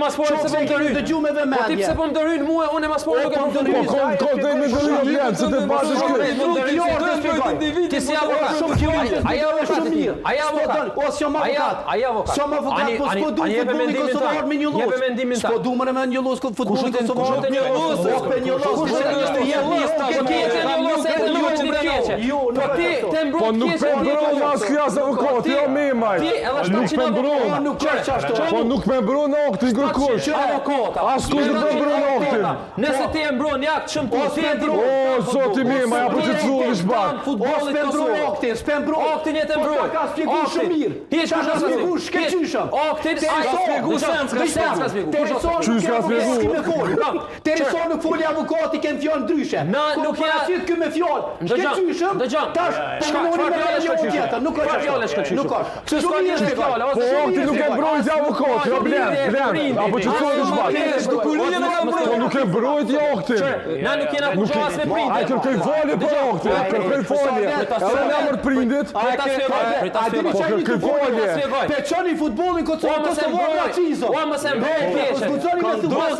mas po pse po më dëryj. Dëgjume dhe Po ti pse po më dëryj mua, unë mas po nuk e po dëryj. Po kodë me dëryj se të bashkë këtu. Ti si avokat. Shumë fjalë. Ai avokat. Ai avokat. O s'jam avokat. Ai avokat. S'jam avokat, po s'po du futbollin kosovar me një luz. Jepë mendimin ta. S'po du më me një luz futbollin kosovar. Kush një luz? Po pe një luz. Kush është një luz? Po ti je një luz e nuk është një keqe. Po ti te mbrojt keqe. Po nuk pe mbron as ky as avokat, jo më maj. Ti edhe Nuk pe mbron. Nuk është ashtu. Po nuk pe mbron oktin kërkosh. Avokata. As tu nuk pe mbron oktin. Nëse ti e mbron jak çm po ti e O zoti mi, ma apo të thuash bak. Futbollit kosovar. S'pen bro. Oktin e të mbroj. Ka spjeguar shumë mirë. Hiç Ka spjeguar shkëlqyshëm. Oktin ai spjegu senca. Ka spjegu. Çush ka spjeguar? Terison nuk foli avokati kanë fjalë ndryshe. Na nuk ja sit ky me fjalë. Shkëlqyshëm. Tash çfarë fjalë shkëlqyshëm? Nuk ka fjalë shkëlqyshëm. Nuk ka. Kështu s'ka një fjalë, Po oktin nuk e mbrojt avokat, jo blen. Apo të thuash bak. Po nuk e mbrojt jo oktin. Na nuk jena kuqas me prindë. Ai kërkoi folje për oktin, kërkoi folje. Edhe na mor prindit. Po kërkoi folje. Peçoni futbollin kosovar nga Cizo. Ua mos e mbroj keqe. Zbuxoni me thuaj.